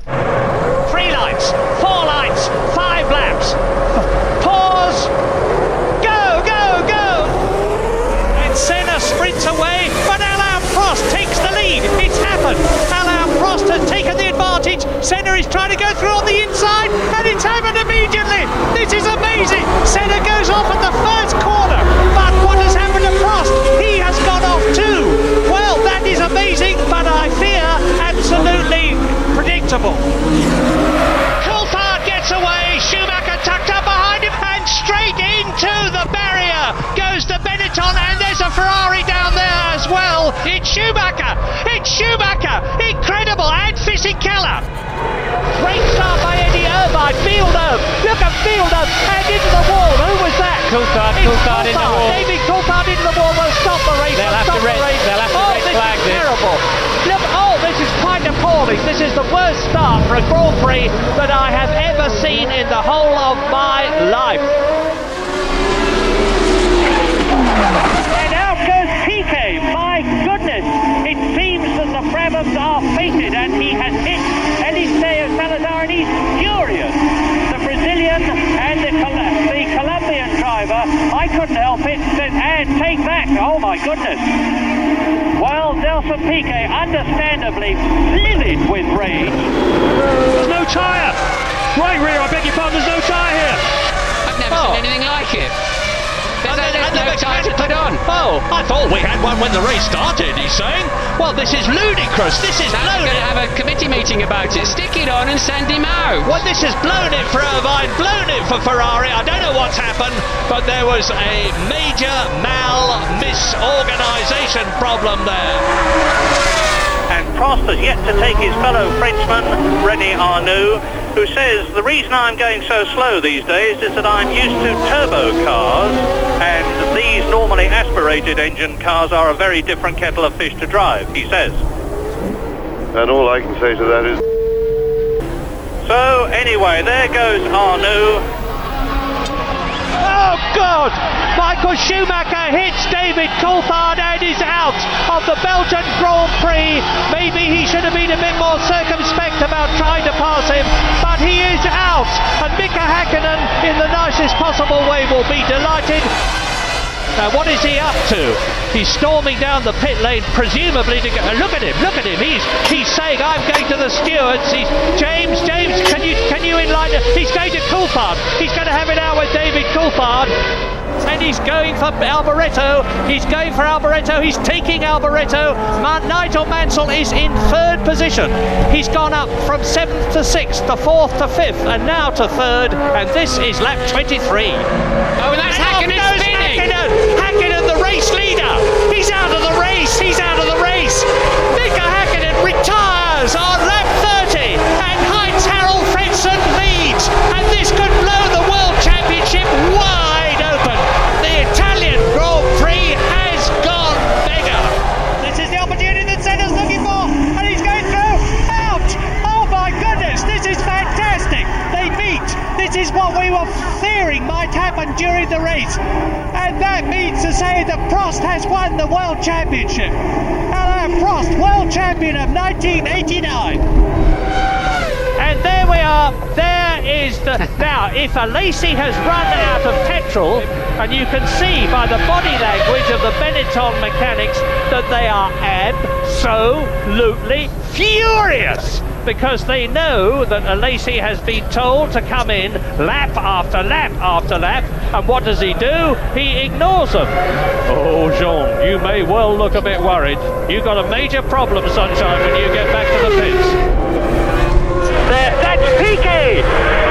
3 lights, 4 lights, 5 laps. Pause. Go, go, go. And Senna sprints away, but Alain Prost takes the lead. It's happened. Alain Prost has taken the advantage. Senna is trying to go through on the inside, and it's happened immediately. This is amazing. Senna goes off at the first corner, but what has happened to Prost? He has gone off too. Well, that is amazing, but I fear absolutely predictable. Coulthard gets away. Schumacher tucked up behind him, and straight into the barrier goes the Benetton, and there's a Ferrari down there as well. It's Schumacher. It's Schumacher. Incredible. And Fisichella. Great start by Eddie Irvine. Fielder. Look at Fielder. And into the wall. Who was that? Coulthard in the wall. David Coulthard into the wall. Will stop the race. They'll have to red flag this. Terrible. Look, this is quite appalling. This is the worst start for a Grand Prix that I have ever seen in the whole of my life. And out goes Piquet. My goodness, it seems that the Brabhams are fated, and he has hit Eliseo Salazar, and he's furious. The Brazilian and the Colombian driver, I couldn't help it, said, and take back. Oh my goodness. Well, Nelson Piquet, understandably livid with rage. There's no tyre. Right rear, I beg your pardon, there's no tyre here. I've never seen anything like it. There's no tyre to put on. Oh, I thought we had one when the race started, he's saying. Well, this is ludicrous. This is Now blown we're going to it. have a committee meeting about it. Stick it on and send him out. Well, this has blown it for Irvine, blown it for Ferrari. I don't know what's happened, but there was a major misorganisation problem there. And Prost has yet to take his fellow Frenchman, René Arnoux, who says, the reason I'm going so slow these days is that I'm used to turbo cars, and these normally aspirated engine cars are a very different kettle of fish to drive, he says. And all I can say to that is... So, anyway, there goes Arnoux. Oh, God! Michael Schumacher hits David Coulthard and is out of the Belgian Grand Prix. Maybe he should have been a bit more circumspect about trying to pass him, but he is out. And Mika Häkkinen, in the nicest possible way, will be delighted. Now, what is he up to? He's storming down the pit lane, presumably to go. Look at him! He's saying, "I'm going to the stewards." James, can you enlighten? He's going to Coulthard. He's going to have it out with David Coulthard. And he's going for Alboreto. He's taking Alboreto. Nigel Mansell is in 3rd position. He's gone up from 7th to 6th, to 4th to 5th, and now to 3rd. And this is lap 23. Oh, that's Häkkinen spinning. Häkkinen, the race leader. He's out of the race. Mika Häkkinen retires on lap 30. And Heinz Harald Frentzen leads. And this could blow the World Championship wide open. The Italian Grand Prix has gone mega. This is the opportunity that Senna's looking for, and he's going through. Out! Oh my goodness, this is fantastic. They meet. This is what we were fearing might happen during the race, and that means to say that Prost has won the World Championship. Alain Prost, World Champion of 1989. And there we are. There is the... Now, if a Lacey has run out of petrol, and you can see by the body language of the Benetton mechanics that they are absolutely furious, because they know that a Lacey has been told to come in lap after lap after lap, and what does he do? He ignores them. Oh, Jean, you may well look a bit worried. You've got a major problem, Sunshine, when you get back to the pits. That's Piquet!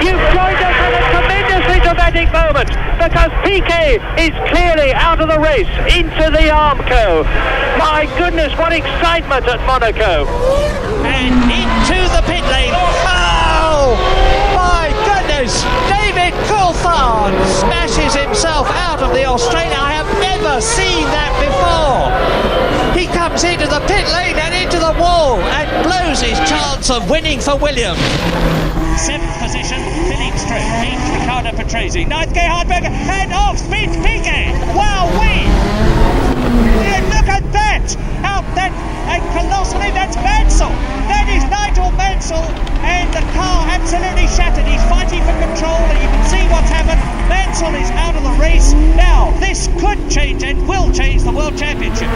You've joined us at a tremendously dramatic moment, because Piquet is clearly out of the race into the Armco. My goodness, what excitement at Monaco! And into the pit lane. Oh my goodness! David Coulthard smashes himself out of the Australia. I have never seen that before. He comes into the pit lane and into the wall and blows his chance of winning for Williams. 7th position, Philippe Strutt, 8th, Riccardo Patrese, 9th, Gerhard Berger, and off speeds Piquet. Wow-wee! And look at that! Out that, and colossally, that's Mansell. That is Nigel Mansell, and absolutely shattered. He's fighting for control, and you can see what's happened. Mansell is out of the race. Now, this could change and will change the World Championship.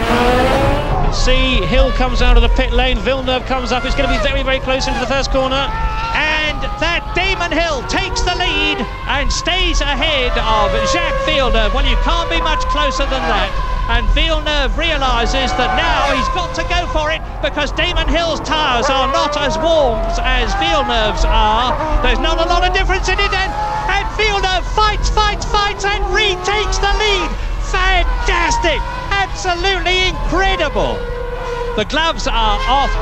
See, Hill comes out of the pit lane, Villeneuve comes up. It's going to be very, very close into the first corner. And that Damon Hill takes the lead and stays ahead of Jacques Villeneuve. Well, you can't be much closer than that. And Villeneuve realises that now he's got to go for it, because Damon Hill's tyres are not as warm as Villeneuve's are. There's not a lot of difference in it, and Villeneuve fights and retakes the lead. Fantastic! Absolutely incredible! The gloves are off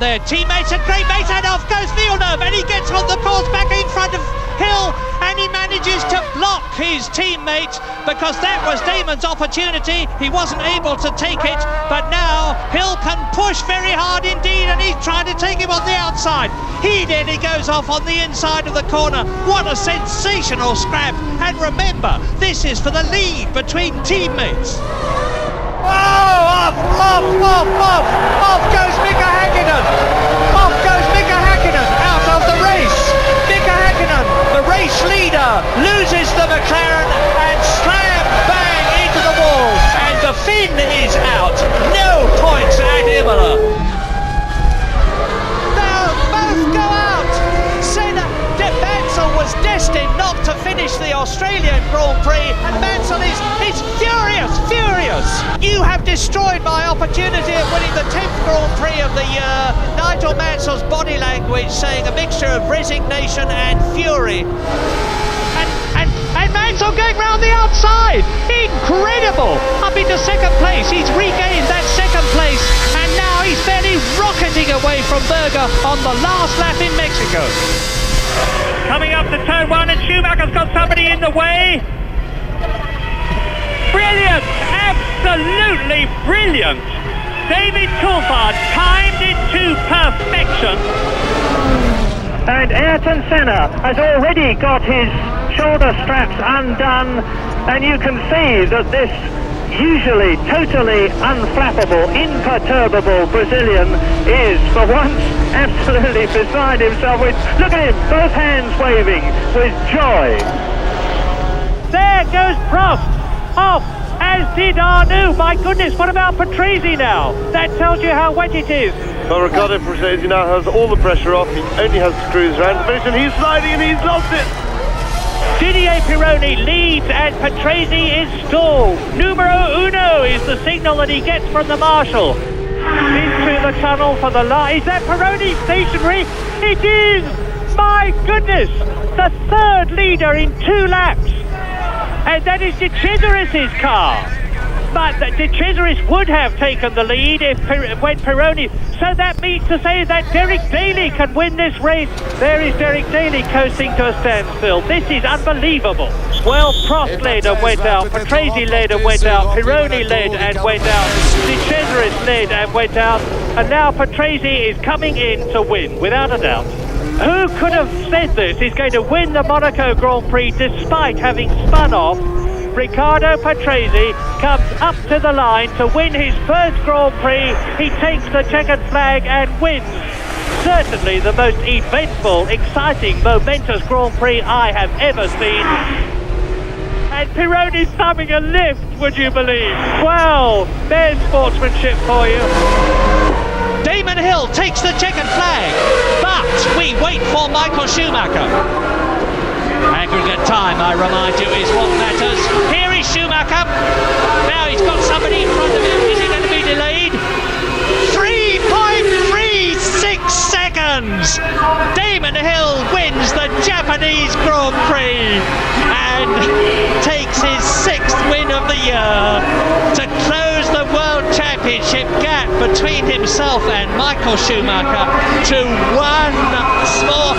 their teammates, and great mates, and off goes Villeneuve, and he gets on the course back in front of Hill, and he manages to block his teammate, because that was Damon's opportunity. He wasn't able to take it, but now Hill can push very hard indeed, and he's trying to take him on the outside. He nearly goes off on the inside of the corner. What a sensational scrap, and remember, this is for the lead between teammates. Off goes Mika Häkkinen! Off goes Mika Häkkinen out of the race! Mika Häkkinen, the race leader, loses the McLaren and slam bang into the wall, and the Finn is out. No points at Imola. Now both go out. Senna, Mansell was destined not to finish the Australian Grand Prix, and Mansell is furious. You have destroyed my opportunity of winning the 10th Grand Prix of the year. Nigel Mansell's body language saying a mixture of resignation and fury. And Mansell going round the outside. Incredible! Up into second place. He's regained that second place, and now he's fairly rocketing away from Berger on the last lap in Mexico. Coming up to turn one, and Schumacher's got somebody in the way. Brilliant! Absolutely brilliant! David Coulthard timed it to perfection. And Ayrton Senna has already got his shoulder straps undone, and you can see that this usually totally unflappable, imperturbable Brazilian is for once absolutely beside himself. Look at him, both hands waving with joy. There goes Prost off, as did Arnoux. My goodness, what about Patrese now? That tells you how wet it is. Well, Ricardo Patrese now has all the pressure off. He only has to cruise around the finish, and he's sliding, and he's lost it. Didier Pironi leads, and Patrese is stalled. Numero uno is the signal that he gets from the marshal. Into the tunnel for the line. Is that Pironi stationary? It is! My goodness! The third leader in 2 laps. And that is De Cesaris's car. But De Cesaris would have taken the lead when Pironi... So that means to say that Derek Daly can win this race. There is Derek Daly coasting to a standstill. This is unbelievable. Well, Prost led and went out, Patrese led and went out, Pironi led and went out, De Cesaris led and went out, and now Patrese is coming in to win, without a doubt. Who could have said this is going to win the Monaco Grand Prix despite having spun off? Riccardo Patrese comes up to the line to win his first Grand Prix. He takes the checkered flag and wins. Certainly the most eventful, exciting, momentous Grand Prix I have ever seen. And Pironi's thumbing a lift, would you believe? Well, there's sportsmanship for you. Damon Hill takes the checkered flag, but we wait for Michael Schumacher. Aggregate time, I remind you, is what matters. Here is Schumacher. Now he's got somebody in front of him. Is he going to be delayed? 3.36 seconds! Damon Hill wins the Japanese Grand Prix and takes his 6th win of the year to close the World Championship gap between himself and Michael Schumacher to one small...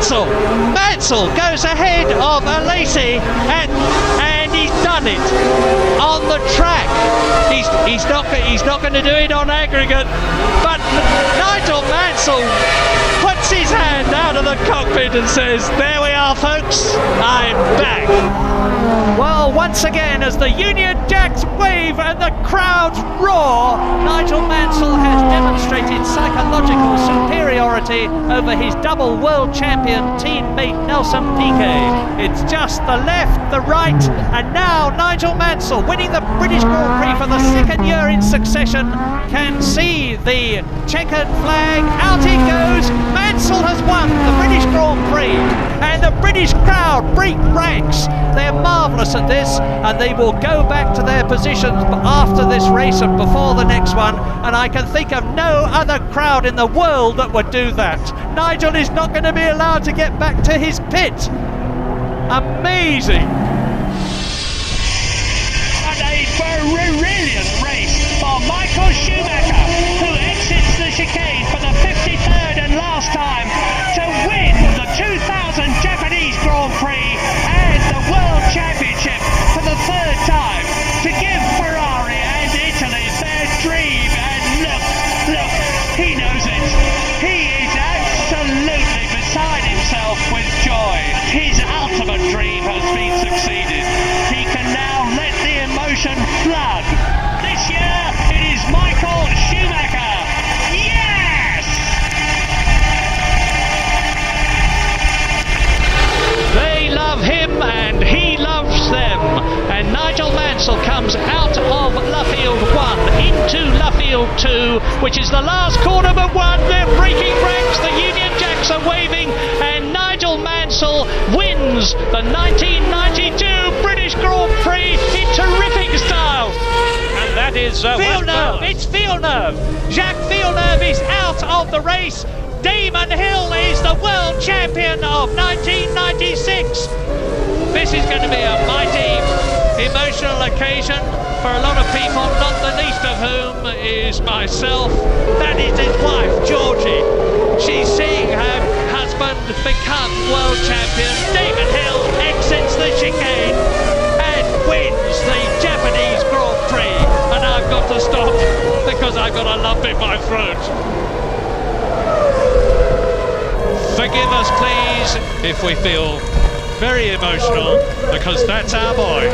Mansell goes ahead of Alesi, and he's done it on the track. He's not going to do it on aggregate, but Nigel Mansell puts his hand out of the the cockpit and says, "There we are, folks, I'm back." Well, once again, as the Union Jacks wave and the crowds roar, Nigel Mansell has demonstrated psychological superiority over his double world champion teammate Nelson Piquet. It's just the left, the right, and now Nigel Mansell, winning the British Grand Prix for the second year in succession, can see the checkered flag. Out it goes. Mansell has won the British Grand Prix, and the British crowd break ranks. They're marvellous at this, and they will go back to their positions after this race and before the next one, and I can think of no other crowd in the world that would do that. Nigel is not going to be allowed to get back to his pit. Amazing. And a brilliant race for Michael Schumacher, who exits the chicane for the 53rd and last time to win the 2000 Japanese Grand Prix and the World Championship for the third time, to give Ferrari and Italy their dream. And look, he knows it. He is absolutely beside himself with joy. His ultimate dream has been succeeded. He can now let the emotion flood. This year it is Michael Schumacher. Yes! They love him and he loves them. And Nigel Mansell comes out of Luffield 1 into Luffield 2, which is the last corner but one. They're breaking ranks. The Union Jacks are waving, and Nigel Mansell wins the 1992 British Grand Prix in terrific style. And that is Villeneuve. It's Villeneuve. Jacques Villeneuve is out of the race. Damon Hill is the world champion of 1996. This is going to be a mighty emotional occasion for a lot of people, not the least of whom is myself. That is his wife, Georgie. She's seeing her husband become world champion. Damon Hill exits the chicane and wins the Japanese Grand Prix. And I've got to stop because I've got a lump in my throat. Forgive us, please, if we feel very emotional, because that's our boy.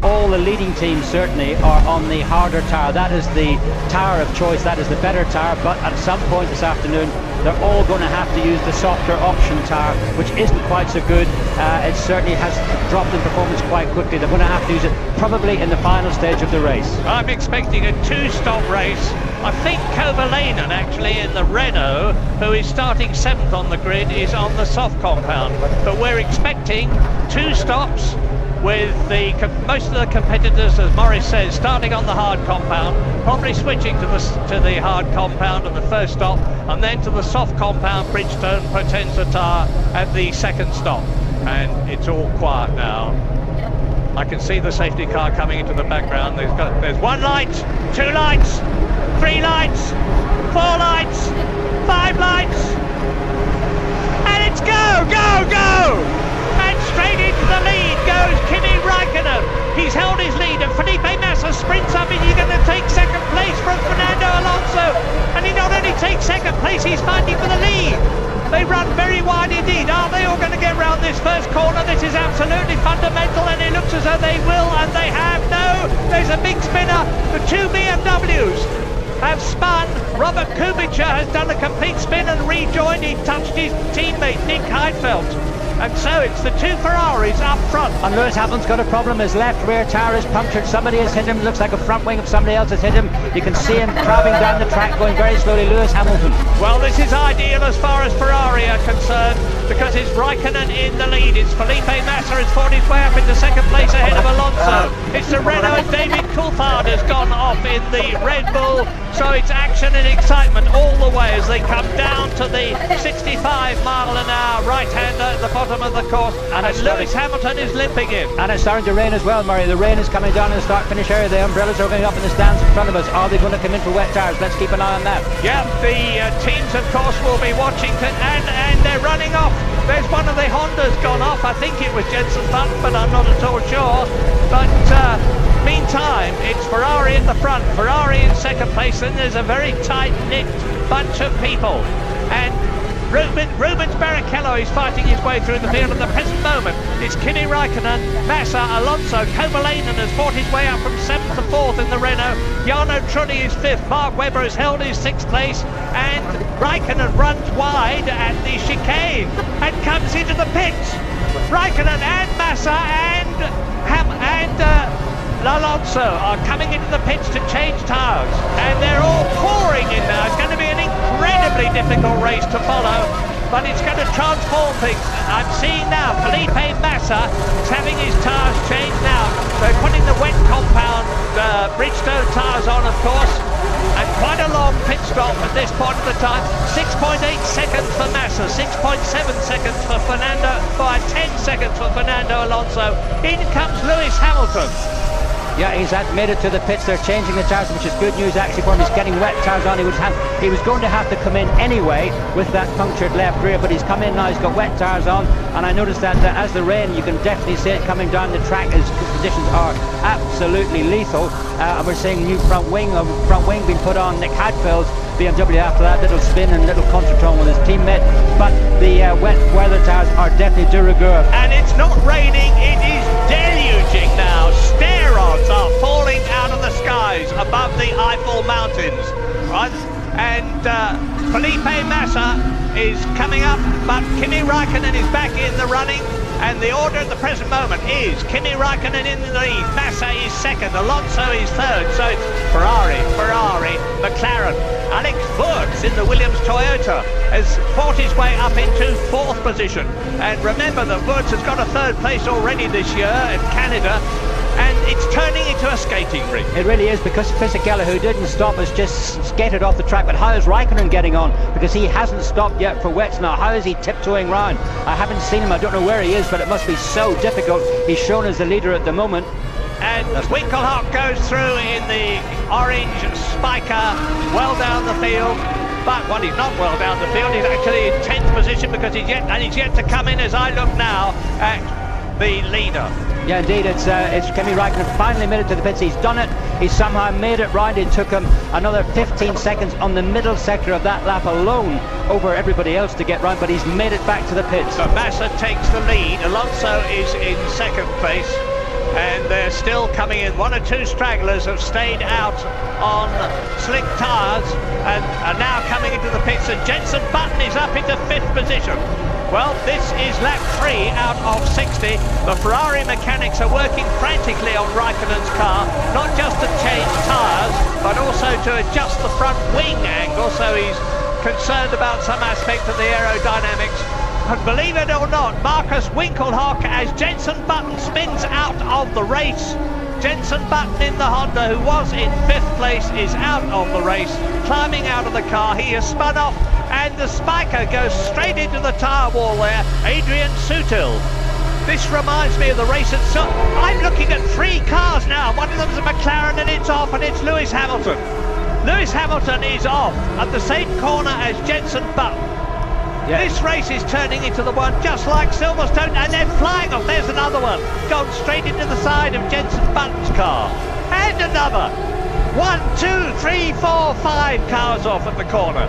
All the leading teams certainly are on the harder tyre. That is the tyre of choice, that is the better tyre, but at some point this afternoon they're all going to have to use the softer option tyre, which isn't quite so good. It certainly has dropped in performance quite quickly. They're going to have to use it probably in the final stage of the race. I'm expecting a two-stop race. I think Kovalainen, actually, in the Renault, who is starting 7th on the grid, is on the soft compound. But we're expecting two stops with most of the competitors, as Morris says, starting on the hard compound, probably switching to the hard compound at the first stop, and then to the soft compound, Bridgestone, Potenza tyre at the second stop. And it's all quiet now. I can see the safety car coming into the background. There's one light, two lights, three lights, four lights, five lights, and it's go! And straight into the lead goes Kimi Raikkonen. He's held his lead, and Felipe Massa sprints up, and he's going to take second place from Fernando Alonso. And he not only takes second place, he's fighting for the lead. They run very wide indeed. Are they all going to get round this first corner? This is absolutely fundamental, and it looks as though they will, and they have. No, there's a big spinner. The two BMWs have spun. Robert Kubica has done a complete spin and rejoined. He touched his teammate Nick Heidfeld. And so it's the two Ferraris up front. And Lewis Hamilton's got a problem. His left rear tyre is punctured. Somebody has hit him. Looks like a front wing of somebody else has hit him. You can see him crabbing down the track, going very slowly. Lewis Hamilton. Well, this is ideal as far as Ferrari are concerned, because it's Raikkonen in the lead. It's Felipe Massa has fought his way up into second place ahead of Alonso. It's the Renault, and David Coulthard has gone off in the Red Bull. So it's action and excitement all the way as they come down to the 65-mile-an-hour right-hander at the bottom of the course, and Lewis Hamilton is limping in. And it's starting to rain as well, Murray. The rain is coming down in the start-finish area. The umbrellas are going up in the stands in front of us. Are they going to come in for wet tyres? Let's keep an eye on that. Yeah, the teams, of course, will be watching, and they're running off. There's one of the Hondas gone off. I think it was Jenson Button, but I'm not at all sure. But Meantime, it's Ferrari in the front, Ferrari in second place, and there's a very tight-knit bunch of people. And Rubens Barrichello is fighting his way through the field at the present moment. It's Kimi Raikkonen, Massa, Alonso, Kovalainen has fought his way up from 7th to 4th in the Renault. Jarno Trulli is 5th, Mark Webber has held his 6th place, and Raikkonen runs wide at the chicane and comes into the pits. Raikkonen and Massa and Alonso are coming into the pits to change tyres, and they're all pouring in now. It's going to be an incredibly difficult race to follow, but it's going to transform things. I'm seeing now Felipe Massa is having his tyres changed now. They're putting the wet compound Bridgestone tyres on, of course, and quite a long pit stop at this point of the time. 6.8 seconds for Massa, 6.7 seconds for Fernando, 10 seconds for Fernando Alonso. In comes Lewis Hamilton. Yeah, he's made it to the pits. They're changing the tyres, which is good news actually for him. He's getting wet tyres on. He was going to have to come in anyway with that punctured left rear, but he's come in now. He's got wet tyres on, and I noticed that as the rain, you can definitely see it coming down the track. His conditions are absolutely lethal. And we're seeing new front wing being put on Nick Hadfield's BMW after that little spin and little contretemps with his teammate. But the wet weather tyres are definitely de rigueur. And it's not raining, it is deluging now. Stair rods are falling out of the skies above the Eiffel Mountains, right? And Felipe Massa is coming up, but Kimi Raikkonen is back in the running. And the order at the present moment is Kimi Raikkonen in the lead, Massa is second, Alonso is third, so it's Ferrari, McLaren. Alex Wurz in the Williams Toyota has fought his way up into 4th position. And remember that Wurz has got a 3rd place already this year in Canada, and it's turning into a skating rink. It really is, because Fisichella, who didn't stop, has just skated off the track. But how is Raikkonen getting on? Because he hasn't stopped yet for wets now. How is he tiptoeing round? I haven't seen him. I don't know where he is, but it must be so difficult. He's shown as the leader at the moment. And Winkelhock goes through in the orange Spiker well down the field. But he's not well down the field. He's actually in 10th position because he's yet to come in, as I look now at the leader. Yeah, indeed, it's Kimi Raikkonen finally made it to the pits. He's done it. He somehow made it round. It took him another 15 seconds on the middle sector of that lap alone over everybody else to get round, but he's made it back to the pits. So Massa takes the lead. Alonso is in 2nd place, and they're still coming in. 1 or 2 stragglers have stayed out on slick tyres and are now coming into the pits, and Jenson Button is up into 5th position. Well, this is lap 3 out of 60. The Ferrari mechanics are working frantically on Raikkonen's car, not just to change tyres, but also to adjust the front wing angle, so he's concerned about some aspect of the aerodynamics. And believe it or not, Marcus Winkelhock, as Jenson Button spins out of the race. Jenson Button in the Honda, who was in 5th place, is out of the race, climbing out of the car. He has spun off, and the Spiker goes straight into the tyre wall there. Adrian Sutil. This reminds me of the race at I'm looking at 3 cars now. One of them's a McLaren, and it's off, and it's Lewis Hamilton. Lewis Hamilton is off at the same corner as Jenson Button. Yeah. This race is turning into the one just like Silverstone, and they're flying off. There's another one, gone straight into the side of Jenson Button's car. And another. 1, 2, 3, 4, 5 cars off at the corner.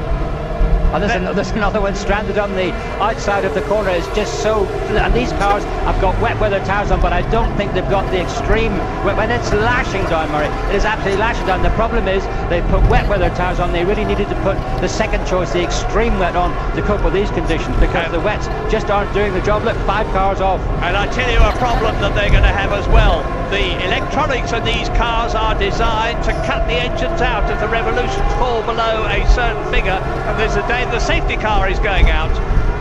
And there's another one stranded on the outside of the corner. It's just so... And these cars have got wet weather tyres on, but I don't think they've got the extreme... When it's lashing down, Murray, it is absolutely lashing down. The problem is they put wet weather tyres on. They really needed to put the second choice, the extreme wet, on to cope with these conditions, because the wets just aren't doing the job. Look, 5 cars off. And I tell you a problem that they're going to have as well. The electronics of these cars are designed to cut the engines out if the revolutions fall below a certain figure, and there's a day the safety car is going out.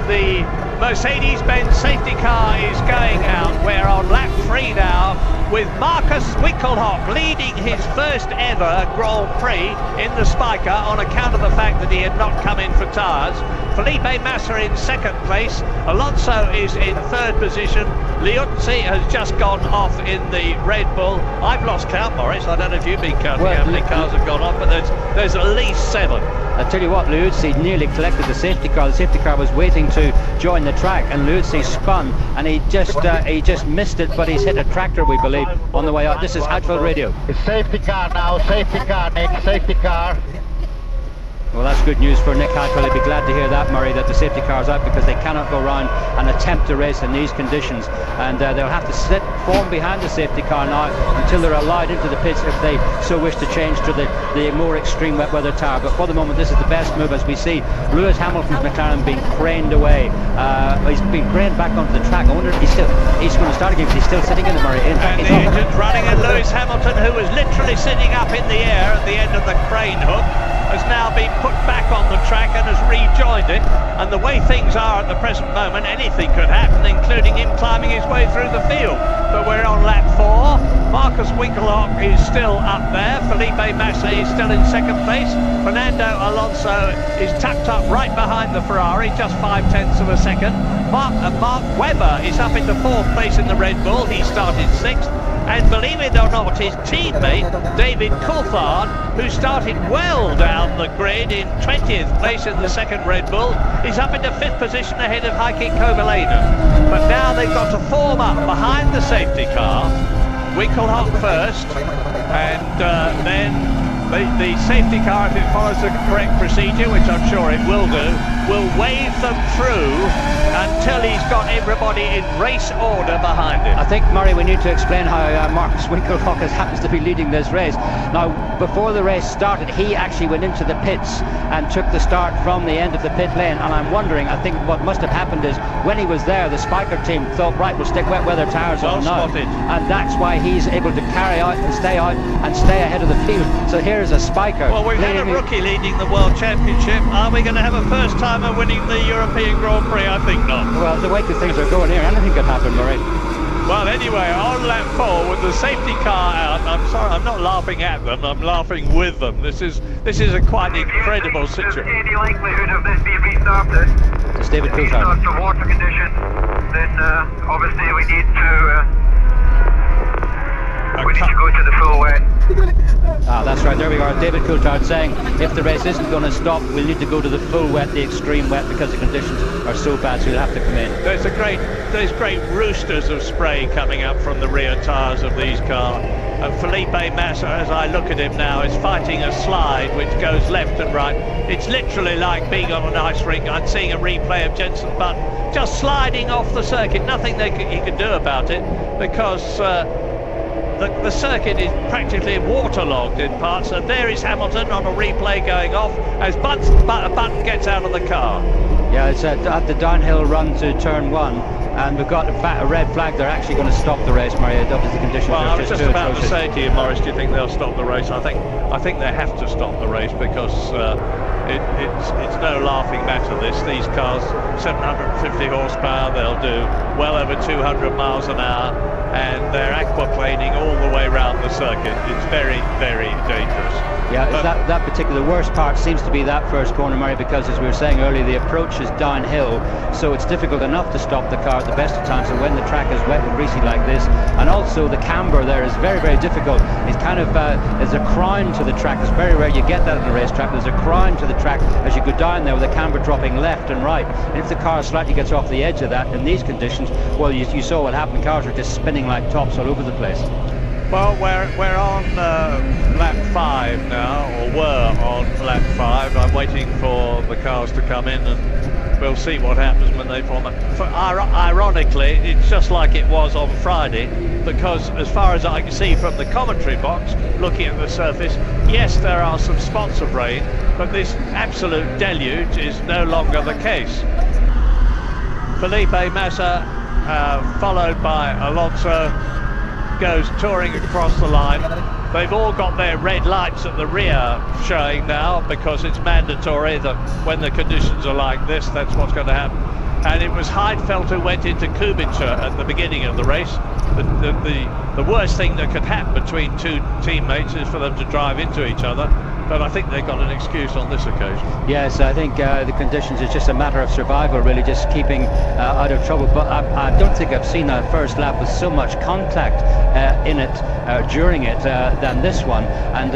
The Mercedes-Benz safety car is going out. We're on lap 3 now, with Marcus Winkelhock leading his first ever Grand Prix in the Spiker on account of the fact that he had not come in for tyres. Felipe Massa in 2nd place, Alonso is in 3rd position, Liuzzi has just gone off in the Red Bull. I've lost count, Morris. I don't know if you've been counting how many cars have gone off, but there's at least 7. I tell you what, Liuzzi nearly collected the safety car. The safety car was waiting to join the track, and Liuzzi spun, and he just missed it, but he's hit a tractor, we believe, on the way out. This is Outfield Radio. It's safety car now, safety car, Nick, safety car. Well, that's good news for Nick Hadfield. He'd be glad to hear that, Murray, that the safety car's out, because they cannot go round and attempt to race in these conditions. And they'll have to form behind the safety car now until they're allowed into the pits if they so wish to change to the more extreme wet weather tyre. But for the moment, this is the best move, as we see Lewis Hamilton's McLaren being craned away. He's been craned back onto the track. I wonder if he's going to start again, because he's still sitting in the Murray. And the engine's running, and Lewis Hamilton, who was literally sitting up in the air at the end of the crane hook, has now been put back on the track and has rejoined it. And the way things are at the present moment, anything could happen, including him climbing his way through the field. But we're on lap 4. Marcus Winkelhock is still up there. Felipe Massa is still in second place. Fernando Alonso is tucked up right behind the Ferrari, just 0.5 of a second. Mark Webber is up into 4th place in the Red Bull. He started 6th. And believe it or not, his teammate, David Coulthard, who started well down the grid in 20th place in the second Red Bull, is up into 5th position ahead of Heikki Kovalainen. But now they've got to form up behind the safety car. Winkelhock first, and then the safety car, if it follows the correct procedure, which I'm sure it will do, will wave them through until he's got everybody in race order behind him. I think, Murray, we need to explain how Marcus Winkelhock happens to be leading this race. Now, before the race started, he actually went into the pits and took the start from the end of the pit lane, and I'm wondering, I think what must have happened is, when he was there, the Spiker team thought, right, we'll stick wet weather tyres on now. Spotted. And that's why he's able to carry out and stay ahead of the field. So here's a Spiker. Well, we've had a rookie leading the World Championship. Are we going to have a first-timer winning the European Grand Prix? I think not. Well, the way that things are going here, anything could happen, Murray. Well, anyway, on lap 4 with the safety car out, I'm sorry, I'm not laughing at them, I'm laughing with them. This is a quite incredible situation. Any likelihood of this being restarted? It's David Coulthard. If it's not a water condition, then obviously we need to go to the full wet. That's right, there we are. David Coulthard saying if the race isn't going to stop, we'll need to go to the full wet, the extreme wet, because the conditions are so bad, so we'll have to come in. There's great roosters of spray coming up from the rear tyres of these cars. And Felipe Massa, as I look at him now, is fighting a slide which goes left and right. It's literally like being on an ice rink. I'm seeing a replay of Jenson Button just sliding off the circuit. Nothing he can do about it, because the circuit is practically waterlogged in parts, and there is Hamilton on a replay going off as Button gets out of the car. Yeah, it's at the downhill run to turn 1, and we've got a red flag. They're actually going to stop the race, Murray. Obviously the conditions well, are I was just too about atrocious. to say to you, Morris, do you think they'll stop the race? I think they have to stop the race, because it's no laughing matter, this. These cars, 750 horsepower, they'll do well over 200 miles an hour, and they're aquaplaning all the way around the circuit. It's very, very dangerous. Yeah, that particular worst part seems to be that first corner, Murray, because as we were saying earlier, the approach is downhill, so it's difficult enough to stop the car at the best of times, and when the track is wet and greasy like this, and also the camber there is very, very difficult. It's kind of there's a crown to the track. It's very rare you get that in a racetrack. There's a crown to the track as you go down there, with the camber dropping left and right, and if the car slightly gets off the edge of that in these conditions, well, you saw what happened. Cars are just spinning like tops all over the place. Well, we're on lap 5 now, or were on lap 5. I'm waiting for the cars to come in, and we'll see what happens when they form up. Ironically, it's just like it was on Friday, because as far as I can see from the commentary box, looking at the surface, yes, there are some spots of rain, but this absolute deluge is no longer the case. Felipe Massa, followed by Alonso, goes touring across the line. They've all got their red lights at the rear showing now, because it's mandatory that when the conditions are like this, that's what's going to happen. And it was Heidfeld who went into Kubica at the beginning of the race. The worst thing that could happen between two teammates is for them to drive into each other. but I think they've got an excuse on this occasion. Yes, I think the conditions is just a matter of survival, really, just keeping out of trouble. But I don't think I've seen a first lap with so much contact in it during it than this one. And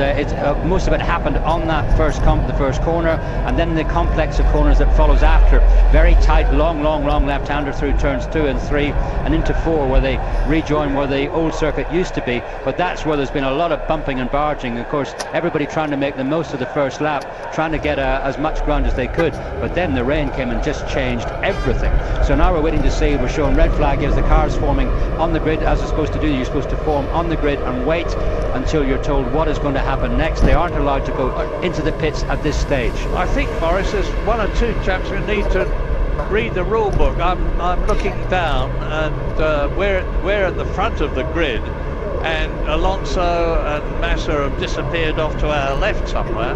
most of it happened on that the first corner, and then the complex of corners that follows after. Very tight, long left-hander through turns 2 and 3 and into 4, where they rejoin where the old circuit used to be. But that's where there's been a lot of bumping and barging. Of course, everybody trying to make the most of the first lap, trying to get as much ground as they could. But then the rain came and just changed everything. So now we're waiting to see. We're showing red flag as the car's forming on the grid, as it's supposed to do. You're supposed to form on the grid and wait until you're told what is going to happen next. They aren't allowed to go into the pits at this stage. I think, Morris, there's one or two chaps who need to read the rule book. I'm looking down, and we're at the front of the grid, and Alonso and Massa have disappeared off to our left somewhere.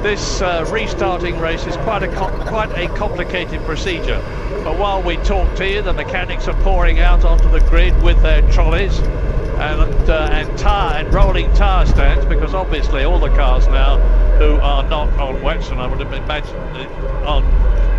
This restarting race is quite a complicated procedure. But while we talk to you, the mechanics are pouring out onto the grid with their trolleys and rolling tyre stands, because obviously all the cars now who are not on wets, and I would imagine on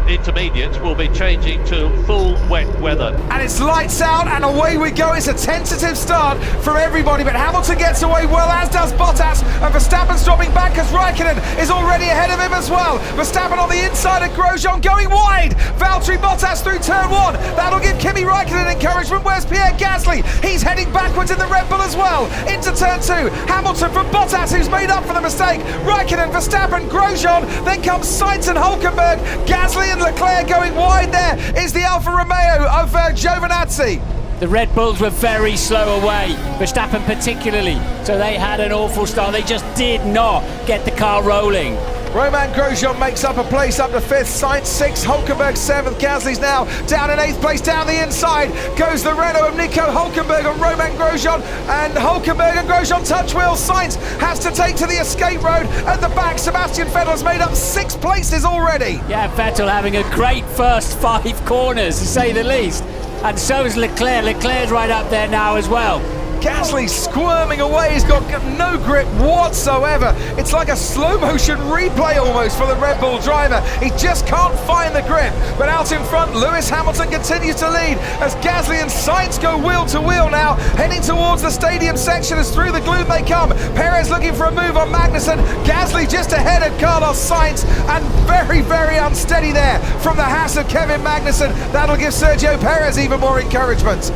intermediates, will be changing to full wet weather. And it's lights out and away we go. It's a tentative start from everybody, but Hamilton gets away well, as does Bottas, and Verstappen's dropping back as Raikkonen is already ahead of him as well. Verstappen on the inside of Grosjean going wide. Valtteri Bottas through turn 1. That'll give Kimi Raikkonen encouragement. Where's Pierre Gasly? He's heading backwards in the Red Bull as well. Into turn 2. Hamilton from Bottas, who's made up for the mistake. Raikkonen, Verstappen, Grosjean. Then comes Sainz and Hülkenberg. Gasly and Leclerc going wide. There is the Alfa Romeo of Giovinazzi. The Red Bulls were very slow away, Verstappen particularly, so they had an awful start. They just did not get the car rolling. Romain Grosjean makes up a place up to 5th, Sainz 6th, Hülkenberg 7th, Gasly's now down in 8th place. Down the inside goes the Renault of Nico Hülkenberg and Romain Grosjean, and Hülkenberg and Grosjean touch wheels. Sainz has to take to the escape road. At the back, Sebastian Vettel's made up 6 places already. Yeah, Vettel having a great first 5 corners, to say the least. And so is Leclerc. Leclerc's right up there now as well. Gasly squirming away, he's got no grip whatsoever. It's like a slow motion replay almost for the Red Bull driver. He just can't find the grip. But out in front, Lewis Hamilton continues to lead as Gasly and Sainz go wheel to wheel now, heading towards the stadium section as through the gloom they come. Perez looking for a move on Magnussen. Gasly just ahead of Carlos Sainz, and very unsteady there from the Haas of Kevin Magnussen. That'll give Sergio Perez even more encouragement.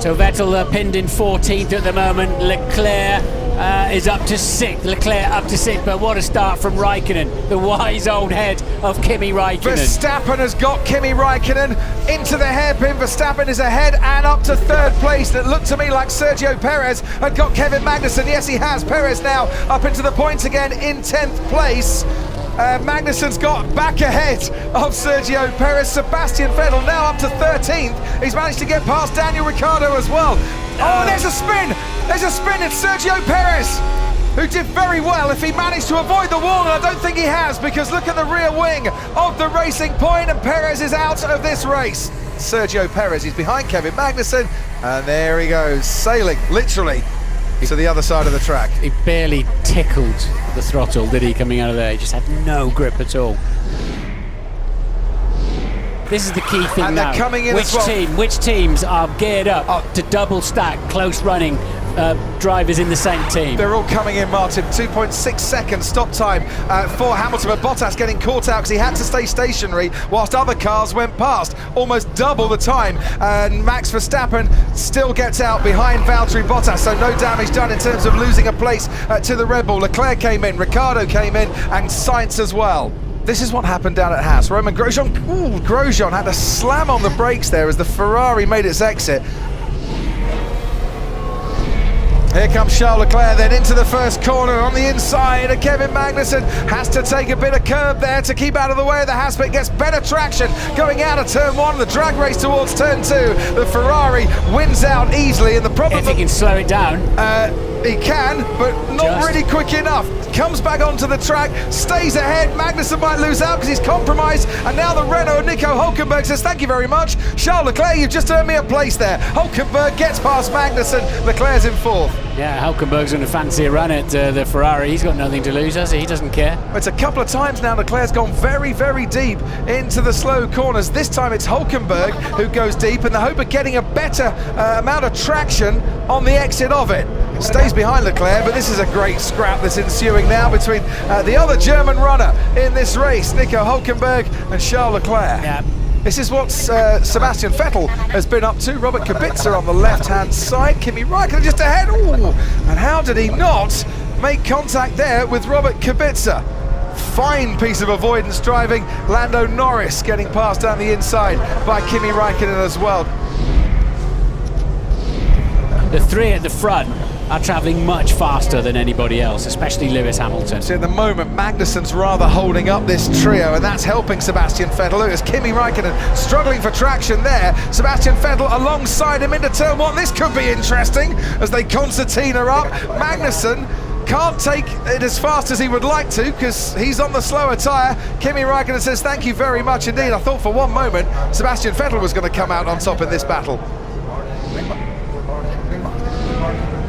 So Vettel pinned in 14th at the moment. Leclerc is up to 6th. Leclerc up to 6th, but what a start from Raikkonen, the wise old head of Kimi Raikkonen. Verstappen has got Kimi Raikkonen into the hairpin. Verstappen is ahead and up to 3rd place. That looked to me like Sergio Perez had got Kevin Magnussen. Yes, he has. Perez now up into the points again in 10th place. Magnussen's got back ahead of Sergio Perez. Sebastian Vettel now up to 13th. He's managed to get past Daniel Ricciardo as well. Oh, there's a spin! There's a spin. It's Sergio Perez, who did very well if he managed to avoid the wall, and I don't think he has, because look at the rear wing of the Racing Point, and Perez is out of this race. Sergio Perez, he's behind Kevin Magnussen, and there he goes, sailing, literally, to the other side of the track. He barely tickled the throttle, did he, coming out of there? He just had no grip at all. This is the key thing and now. They're coming in Which teams are geared up to double stack close running drivers in the same team? They're all coming in, Martin. 2.6 seconds stop time for Hamilton, but Bottas getting caught out because he had to stay stationary whilst other cars went past. Almost double the time, and Max Verstappen still gets out behind Valtteri Bottas, so no damage done in terms of losing a place to the Red Bull. Leclerc came in, Ricciardo came in, and Sainz as well. This is what happened down at Haas. Romain Grosjean, Grosjean had to slam on the brakes there as the Ferrari made its exit. Here comes Charles Leclerc then into the first corner on the inside, and Kevin Magnussen has to take a bit of curb there to keep out of the way of the Haas, but gets better traction going out of turn 1, the drag race towards turn 2. The Ferrari wins out easily, and the problem... If he can slow it down. He can, but not really quick enough. comes back onto the track, stays ahead. Magnussen might lose out because he's compromised, and now the Renault Nico Hulkenberg says thank you very much. Charles Leclerc, you've just earned me a place there. Hulkenberg gets past Magnussen, Leclerc's in fourth. Yeah, Hulkenberg's going to fancy a run at the Ferrari. He's got nothing to lose, has he? He doesn't care. It's a couple of times now Leclerc's gone very, very deep into the slow corners. This time it's Hulkenberg who goes deep in the hope of getting a better amount of traction on the exit of it. Stays behind Leclerc, but this is a great scrap that's ensuing now between the other German runner in this race, Nico Hulkenberg and Charles Leclerc. Yeah. This is what Sebastian Vettel has been up to. Robert Kubica on the left-hand side. Kimi Räikkönen just ahead. Ooh, and how did he not make contact there with Robert Kubica? Fine piece of avoidance driving. Lando Norris getting passed down the inside by Kimi Räikkönen as well. The three at the front are travelling much faster than anybody else, especially Lewis Hamilton. So at the moment, Magnussen's rather holding up this trio, and that's helping Sebastian Vettel. Look, as Kimi Räikkönen struggling for traction there. Sebastian Vettel alongside him into turn one. This could be interesting as they concertina up. Magnussen can't take it as fast as he would like to because he's on the slower tyre. Kimi Räikkönen says thank you very much indeed. I thought for one moment Sebastian Vettel was going to come out on top in this battle.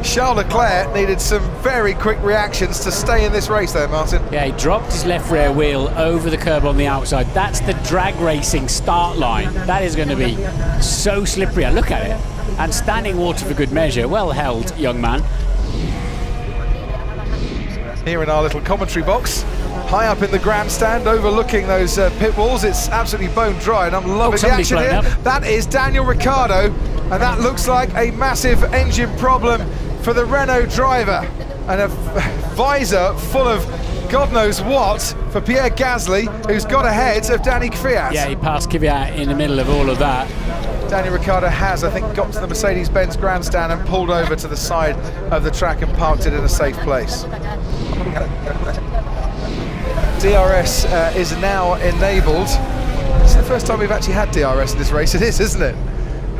Charles Leclerc needed some very quick reactions to stay in this race there, Martin. Yeah, he dropped his left rear wheel over the curb on the outside. That's the drag racing start line. That is going to be so slippery. Look at it. And standing water for good measure. Well held, young man. Here in our little commentary box, high up in the grandstand overlooking those pit walls, it's absolutely bone dry, and I'm loving the action here. That is Daniel Ricciardo, and that looks like a massive engine problem for the Renault driver, and a visor full of God knows what for Pierre Gasly, who's got ahead of Danny Kvyat. Yeah, he passed Kvyat in the middle of all of that. Daniel Ricciardo has, I think, got to the Mercedes-Benz grandstand and pulled over to the side of the track and parked it in a safe place. DRS is now enabled. It's the first time we've actually had DRS in this race. It is, isn't it?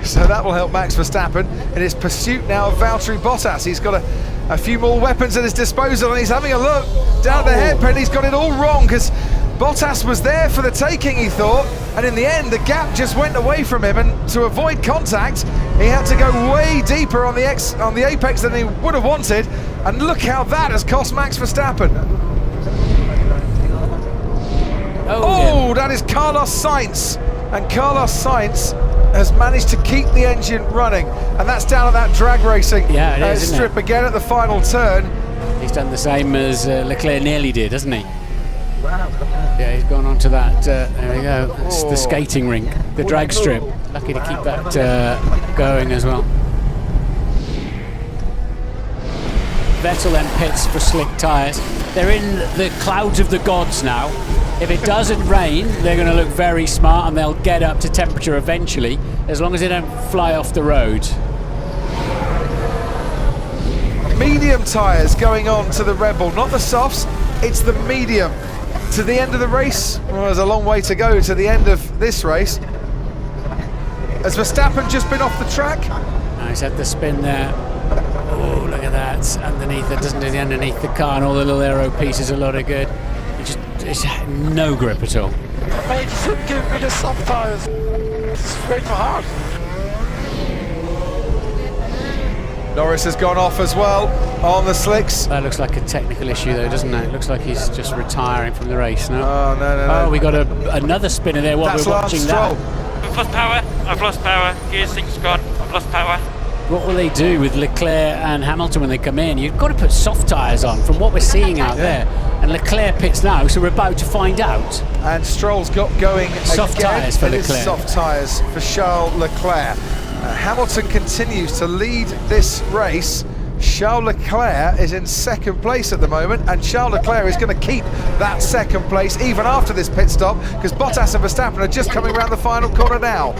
So that will help Max Verstappen in his pursuit now of Valtteri Bottas. He's got a few more weapons at his disposal, and he's having a look down the hairpin. He's got it all wrong because Bottas was there for the taking, he thought, and in the end the gap just went away from him, and to avoid contact he had to go way deeper on the apex than he would have wanted, and look how that has cost Max Verstappen. Oh, that is Carlos Sainz, and Carlos Sainz has managed to keep the engine running, and that's down at that drag racing strip again at the final turn. He's done the same as Leclerc nearly did, hasn't he? Yeah, he's gone on to that, there we go, it's the skating rink, the drag strip. Lucky to keep that going as well. Vettel then pits for slick tyres. They're in the clouds of the gods now. If it doesn't rain, they're going to look very smart, and they'll get up to temperature eventually, as long as they don't fly off the road. Medium tyres going on to the Red Bull, not the softs, it's the medium. To the end of the race, well, there's a long way to go to the end of this race. Has Verstappen just been off the track? No, he's had the spin there. Oh, look at that, underneath it, doesn't it, underneath the car, and all the little aero pieces, a lot of good. It's no grip at all. Mate, you should give me the soft tyres. It's way too hard. Norris has gone off as well on the slicks. That looks like a technical issue though, doesn't it? It looks like he's just retiring from the race, no? Oh, no. Oh, we got another spinner there while we're watching that. I've lost power, I've lost power, gear sync's gone, I've lost power. What will they do with Leclerc and Hamilton when they come in? You've got to put soft tyres on from what we're seeing out there. And Leclerc pits now, so we're about to find out. And Stroll's got going soft tyres for Leclerc. Soft tyres for Charles Leclerc. Hamilton continues to lead this race. Charles Leclerc is in second place at the moment, and Charles Leclerc is going to keep that second place even after this pit stop, because Bottas and Verstappen are just coming around the final corner now.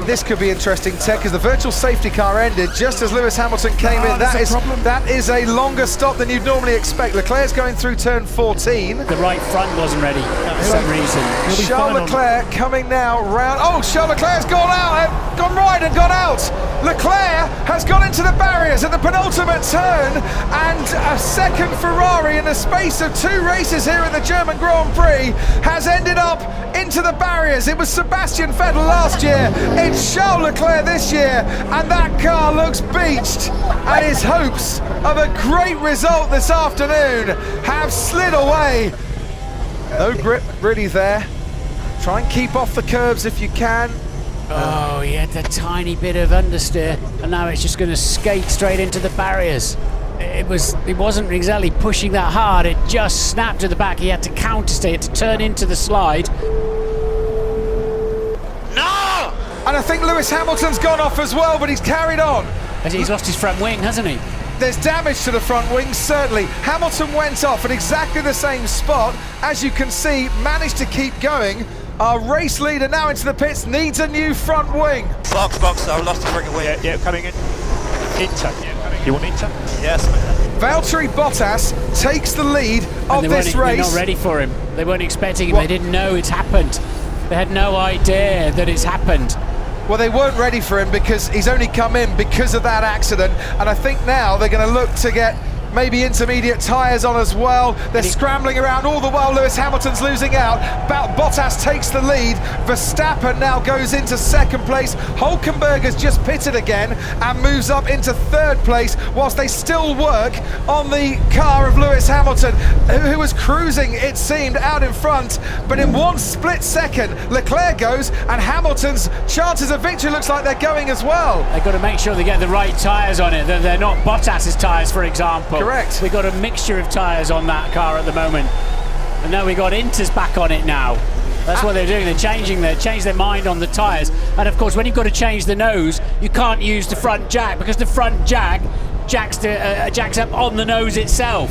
This could be interesting, Ted, because the virtual safety car ended just as Lewis Hamilton came in. That is a longer stop than you'd normally expect. Leclerc's going through turn 14. The right front wasn't ready for some reason. Charles Leclerc coming now round. Oh, Charles Leclerc's gone out, gone right and gone out. Leclerc has gone into the barriers at the penultimate turn, and a second Ferrari in the space of 2 races here in the German Grand Prix has ended up into the barriers. It was Sebastian Vettel last year, it's Charles Leclerc this year, and that car looks beached, and his hopes of a great result this afternoon have slid away. No grip really there. Try and keep off the curbs if you can. Oh, he had a tiny bit of understeer, and now it's just going to skate straight into the barriers. It wasn't exactly pushing that hard, it just snapped to the back. He had to countersteer, had to turn into the slide. No! And I think Lewis Hamilton's gone off as well, but he's carried on. He's lost his front wing, hasn't he? There's damage to the front wing, certainly. Hamilton went off at exactly the same spot. As you can see, managed to keep going. Our race leader now into the pits needs a new front wing. Box, I lost the front wing. Yeah, coming in. Inter. You want Inter? Yes. Valtteri Bottas takes the lead of this race. They're not ready for him. They weren't expecting him. They didn't know it's happened. They had no idea that it's happened. Well, they weren't ready for him because he's only come in because of that accident, and I think now they're going to look to get maybe intermediate tyres on as well. They're scrambling around all the while. Lewis Hamilton's losing out. Bottas takes the lead. Verstappen now goes into second place. Hulkenberg has just pitted again and moves up into third place, whilst they still work on the car of Lewis Hamilton, who was cruising, it seemed, out in front. But in one split second, Leclerc goes, and Hamilton's chances of victory looks like they're going as well. They've got to make sure they get the right tyres on it. They're not Bottas's tyres, for example. Correct. We've got a mixture of tyres on that car at the moment. And now we've got Inter's back on it now. That's what they're doing. They're changing their mind on the tyres. And of course, when you've got to change the nose, you can't use the front jack, because the front jack jacks up on the nose itself.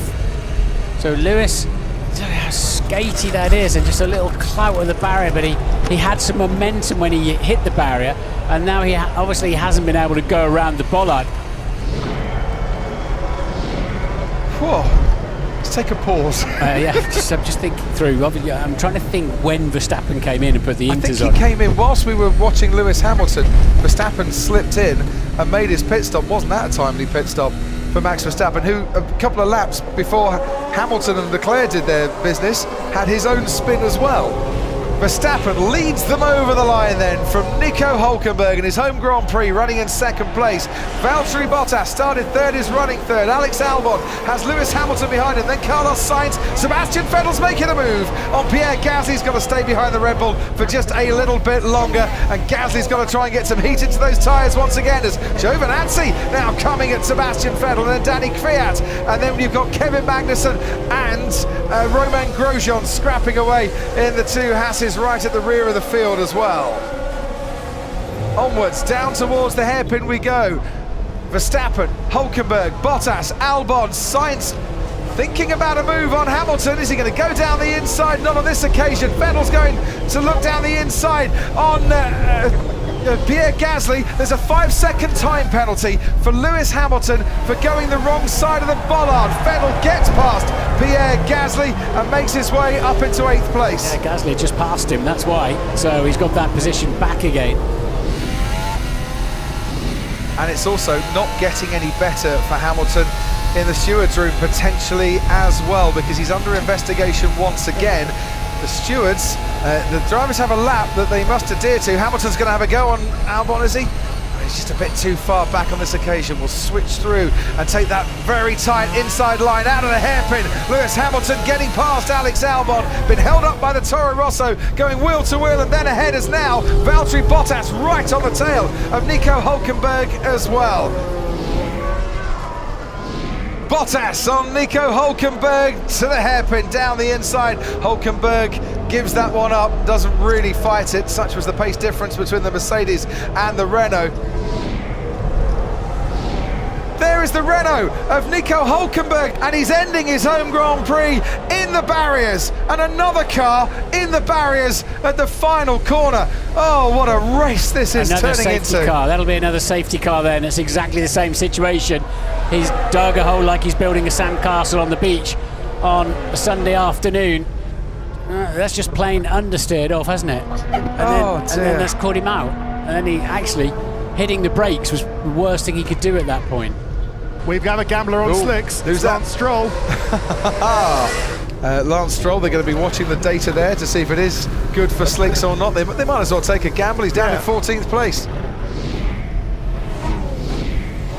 So Lewis, how skatey that is, and just a little clout of the barrier, but he had some momentum when he hit the barrier, and now he obviously hasn't been able to go around the bollard. Whoa. Let's take a pause. I'm just thinking through. I'm trying to think when Verstappen came in and put the Inters on. I think he came in whilst we were watching Lewis Hamilton. Verstappen slipped in and made his pit stop. Wasn't that a timely pit stop for Max Verstappen, who a couple of laps before Hamilton and Leclerc did their business, had his own spin as well. Verstappen leads them over the line then from Nico Hulkenberg in his home Grand Prix, running in second place. Valtteri Bottas started third, is running third. Alex Albon has Lewis Hamilton behind him, then Carlos Sainz. Sebastian Vettel's making a move on Pierre Gasly's got to stay behind the Red Bull for just a little bit longer, and Gasly's got to try and get some heat into those tyres once again, as Giovinazzi now coming at Sebastian Vettel, and then Danny Kvyat, and then you've got Kevin Magnussen and Romain Grosjean scrapping away in the two Hasses right at the rear of the field as well. Onwards, down towards the hairpin we go. Verstappen, Hulkenberg, Bottas, Albon, Sainz thinking about a move on Hamilton. Is he going to go down the inside? Not on this occasion. Vettel's going to look down the inside on Pierre Gasly. There's a 5-second time penalty for Lewis Hamilton for going the wrong side of the bollard. Vettel gets past Pierre Gasly and makes his way up into 8th place. Yeah, Gasly just passed him, that's why. So he's got that position back again. And it's also not getting any better for Hamilton in the steward's room potentially as well, because he's under investigation once again. The stewards, the drivers have a lap that they must adhere to. Hamilton's going to have a go on Albon, is he? He's just a bit too far back on this occasion. We'll switch through and take that very tight inside line out of the hairpin. Lewis Hamilton getting past Alex Albon, been held up by the Toro Rosso, going wheel to wheel, and then ahead is now Valtteri Bottas right on the tail of Nico Hulkenberg as well. Bottas on Nico Hulkenberg to the hairpin down the inside. Hulkenberg gives that one up, doesn't really fight it. Such was the pace difference between the Mercedes and the Renault. There is the Renault of Nico Hulkenberg, and he's ending his home Grand Prix in the barriers, and another car in the barriers at the final corner. Oh, what a race this is turning into. Another safety car. That'll be another safety car then. It's exactly the same situation. He's dug a hole like he's building a sandcastle on the beach on a Sunday afternoon. That's just plain understeered off, hasn't it? And then that's caught him out. And then he actually hitting the brakes was the worst thing he could do at that point. We've got a gambler on slicks. Who's that? Lance Stroll. Lance Stroll, they're going to be watching the data there to see if it is good for slicks or not. They might as well take a gamble. He's down in 14th place.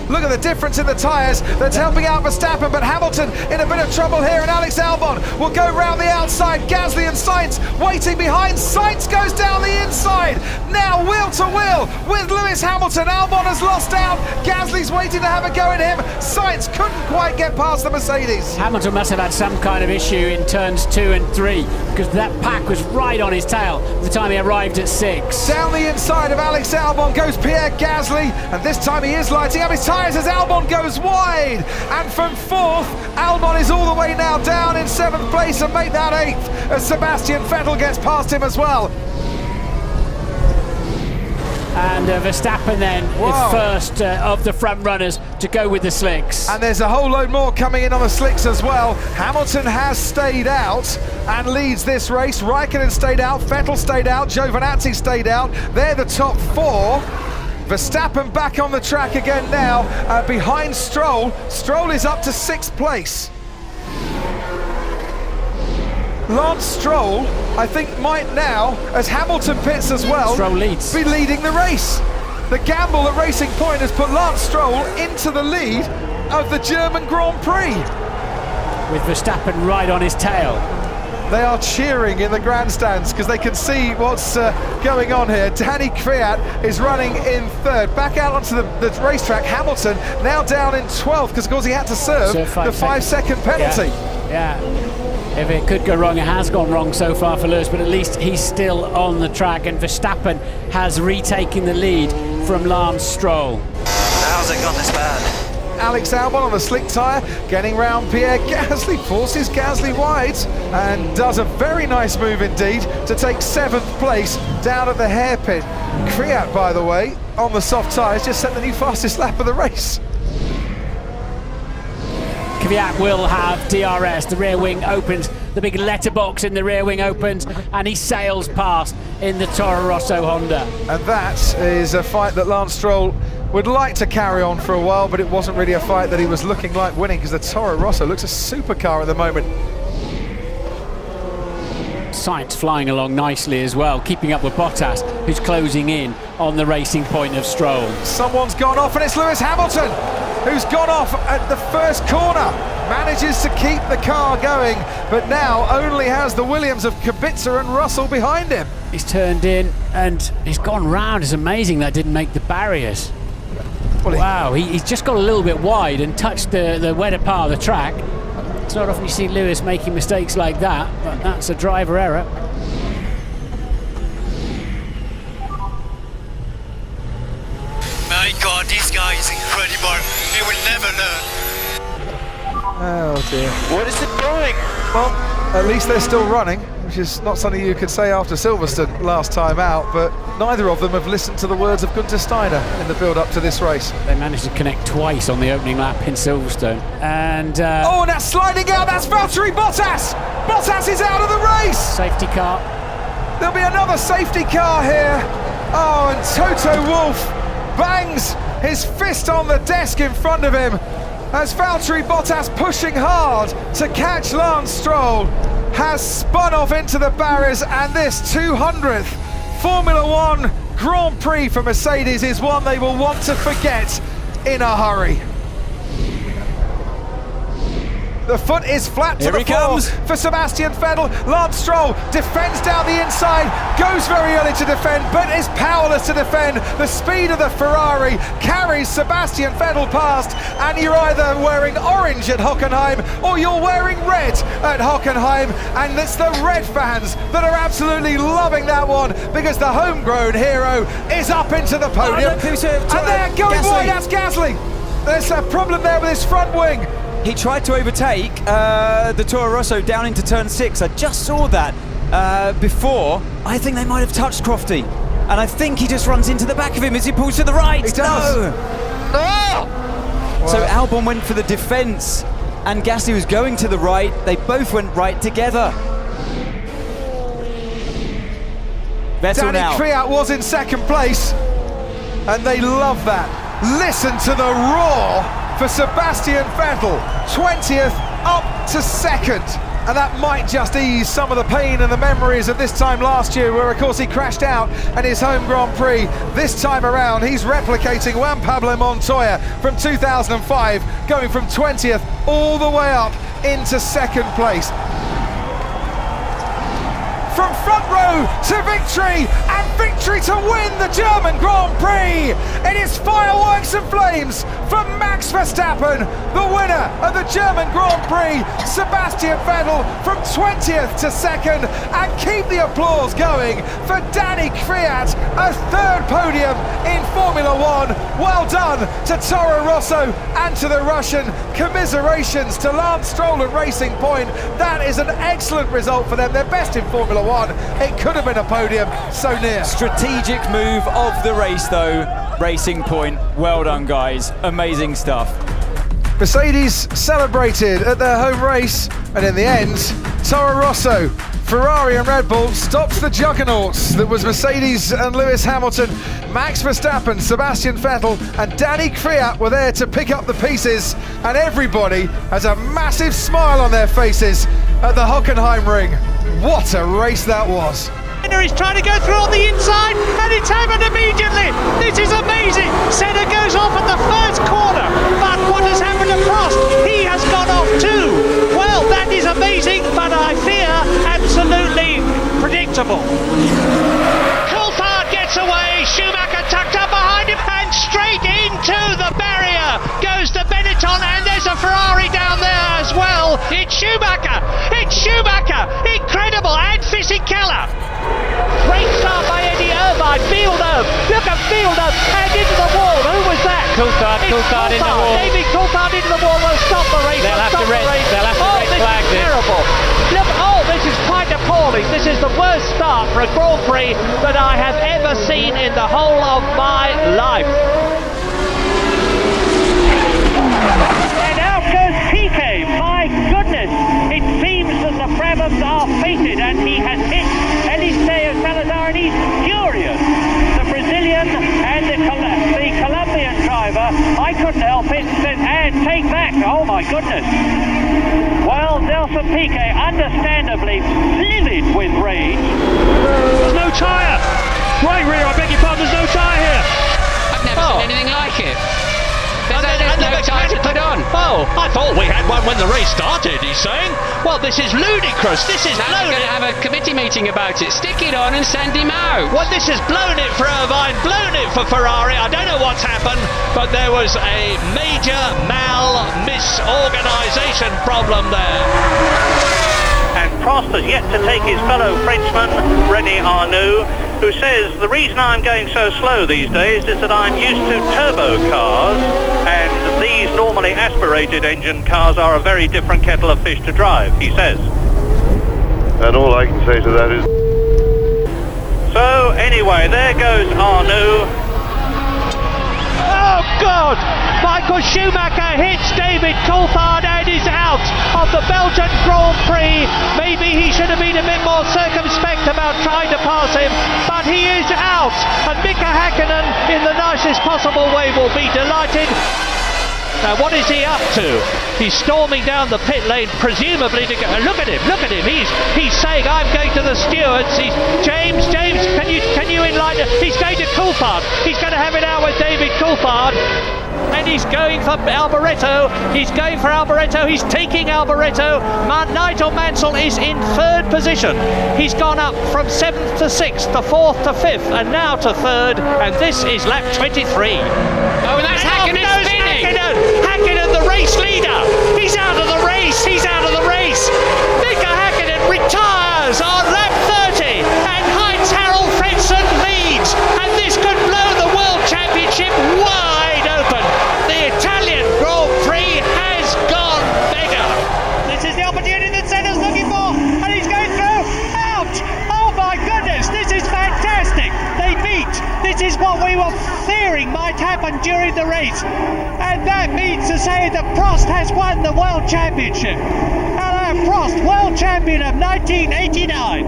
Look at the difference in the tyres. That's helping out Verstappen, but Hamilton in a bit of trouble here, and Alex Albon will go round the outside. Gasly and Sainz waiting behind. Sainz goes down the inside. Now wheel to wheel with Lewis Hamilton. Albon has lost out. Gasly's waiting to have a go at him. Sainz couldn't quite get past the Mercedes. Hamilton must have had some kind of issue in turns 2 and 3 because that pack was right on his tail by the time he arrived at 6. Down the inside of Alex Albon goes Pierre Gasly, and this time he is lighting up his tyres as Albon goes wide, and from 4th Albon is all the way now down in 7th place and make that 8th as Sebastian Vettel gets past him as well. And Verstappen then is first of the front runners to go with the slicks. And there's a whole load more coming in on the slicks as well. Hamilton has stayed out and leads this race. Raikkonen stayed out, Vettel stayed out, Giovinazzi stayed out. They're the top 4. Verstappen back on the track again now, behind Stroll. Stroll is up to 6th place. Lance Stroll, I think, might now, as Hamilton pits as well, Stroll leads, be leading the race. The gamble at Racing Point has put Lance Stroll into the lead of the German Grand Prix. With Verstappen right on his tail. They are cheering in the grandstands because they can see what's going on here. Danny Kvyat is running in 3rd. Back out onto the racetrack. Hamilton now down in 12th because, of course, he had to serve the 5-second penalty. Yeah. If it could go wrong, it has gone wrong so far for Lewis, but at least he's still on the track, and Verstappen has retaken the lead from Lance Stroll. How's it gone this bad? Alex Albon on the slick tyre, getting round Pierre Gasly, forces Gasly wide, and does a very nice move indeed to take 7th place down at the hairpin. Kvyat, by the way, on the soft tyres, just set the new fastest lap of the race. Kvyat will have DRS, the rear wing opens, the big letterbox in the rear wing opens, and he sails past in the Toro Rosso Honda. And that is a fight that Lance Stroll would like to carry on for a while, but it wasn't really a fight that he was looking like winning because the Toro Rosso looks a supercar at the moment. Sainz flying along nicely as well, keeping up with Bottas, who's closing in on the Racing Point of Stroll. Someone's gone off, and it's Lewis Hamilton who's gone off at the first corner. Manages to keep the car going, but now only has the Williams of Kubica and Russell behind him. He's turned in and he's gone round. It's amazing that didn't make the barriers. Wow, he's just got a little bit wide and touched the wetter part of the track. It's not often you see Lewis making mistakes like that, but that's a driver error. My God, this guy is incredible. He will never learn. Oh dear. What is it doing? Well, at least they're still running, which is not something you could say after Silverstone last time out, but neither of them have listened to the words of Gunther Steiner in the build-up to this race. They managed to connect twice on the opening lap in Silverstone. And oh, and that's sliding out, that's Valtteri Bottas! Bottas is out of the race! Safety car. There'll be another safety car here. Oh, and Toto Wolff bangs his fist on the desk in front of him as Valtteri Bottas, pushing hard to catch Lance Stroll, has spun off into the barriers, and this 200th Formula One Grand Prix for Mercedes is one they will want to forget in a hurry. The foot is flat to the floor for Sebastian Vettel. Lance Stroll defends down the inside, goes very early to defend, but is powerless to defend. The speed of the Ferrari carries Sebastian Vettel past, and you're either wearing orange at Hockenheim or you're wearing red at Hockenheim, and it's the red fans that are absolutely loving that one because the homegrown hero is up into the podium. And they're going wide, that's Gasly. There's a problem there with his front wing. He tried to overtake the Toro Rosso down into turn 6. I just saw that before. I think they might have touched Crofty. And I think he just runs into the back of him as he pulls to the right. He does. No! Well, so Albon went for the defence and Gasly was going to the right. They both went right together. Vettel Danny now. Kvyat was in second place. and they love that. Listen to the roar for Sebastian Vettel, 20th up to 2nd. And that might just ease some of the pain and the memories of this time last year, where of course he crashed out in his home Grand Prix. This time around he's replicating Juan Pablo Montoya from 2005, going from 20th all the way up into 2nd place. From front row to victory, and victory to win the German Grand Prix. It is fireworks and flames for Max Verstappen, the winner of the German Grand Prix. Sebastian Vettel from 20th to 2nd, and keep the applause going for Danny Kvyat, a 3rd podium in Formula One. Well done to Toro Rosso and to the Russian. Commiserations to Lance Stroll and Racing Point. That is an excellent result for them. They're best in Formula One. It could have been a podium, so near. Strategic move of the race though, Racing Point. Well done guys, amazing stuff. Mercedes celebrated at their home race, and in the end, Toro Rosso, Ferrari and Red Bull stops the juggernauts that was Mercedes and Lewis Hamilton. Max Verstappen, Sebastian Vettel and Danny Kvyat were there to pick up the pieces, and everybody has a massive smile on their faces at the Hockenheim ring. What a race that was. He's trying to go through on the inside, and it's happened immediately. This is amazing. Senna goes off at the first corner, but what has happened to Prost? He has gone off too. Well, that is amazing, but I fear absolutely predictable. Coulthard gets away. Schumacher tucked up behind him, and straight into the barrier goes the Benetton, and there's a Ferrari down there as well. It's Schumacher. It's Schumacher. Incredible. And Fisichella. Great start by Eddie Irvine. Villeneuve, look at Villeneuve, and into the wall. Who was that? Coulthard in the wall. David Coulthard into the wall. Will stop the race. They'll have to red flag this. Terrible. Look, this is quite appalling. This is the worst start for a Grand Prix that I have ever seen in the whole of my life. And out goes Piquet. My goodness, it seems that the Brabhams are fated, and he has hit Eliseo Salazar, and he's furious. The Brazilian and the Colombian driver, I couldn't help it, said, and take that. Oh my goodness. Well, Nelson Piquet, understandably livid with rage. There's no tyre. Right rear, I beg your pardon, there's no tyre here. I've never seen anything like it. There's no tyre to put on. Oh, I thought we had one when the race started, he's saying. Well, this is ludicrous. This is now blown. We're going to have a committee meeting about it. Stick it on and send him out. Well, this has blown it for Irvine, blown it for Ferrari. I don't know what's happened, but there was a major misorganisation problem there. And Prost has yet to take his fellow Frenchman, René Arnoux, who says, the reason I'm going so slow these days is that I'm used to turbo cars, and these normally aspirated engine cars are a very different kettle of fish to drive, he says. And all I can say to that is... So, anyway, there goes Arnoux. Oh, God! Michael Schumacher hits David Coulthard and is out of the Belgian Grand Prix. Maybe he should have been a bit more circumspect about trying to pass him, but he is out. And Mika Häkkinen, in the nicest possible way, will be delighted. Now, what is he up to? He's storming down the pit lane, presumably to go. Look at him! He's saying, "I'm going to the stewards." He's James. Can you enlighten? He's going to Coulthard. He's going to have it out with David Coulthard. And he's going for Alboreto. He's taking Alboreto. Nigel Mansell is in 3rd position. He's gone up from 7th to 6th, to 4th to 5th, and now to 3rd. And this is lap 23. Oh, that's Häkkinen spinning. Häkkinen, the race leader. He's out of the race. Mika Häkkinen retires on lap 30, and Heinz-Harald Frentzen leads. And this could blow the World Championship wide open. The Italian Grand Prix has gone bigger. This is the opportunity that Senna's looking for, and he's going through. Ouch! Oh my goodness, this is fantastic. They beat. This is what we were fearing might happen during the race. And that means to say that Prost has won the World Championship. Alain Prost, World Champion of 1989.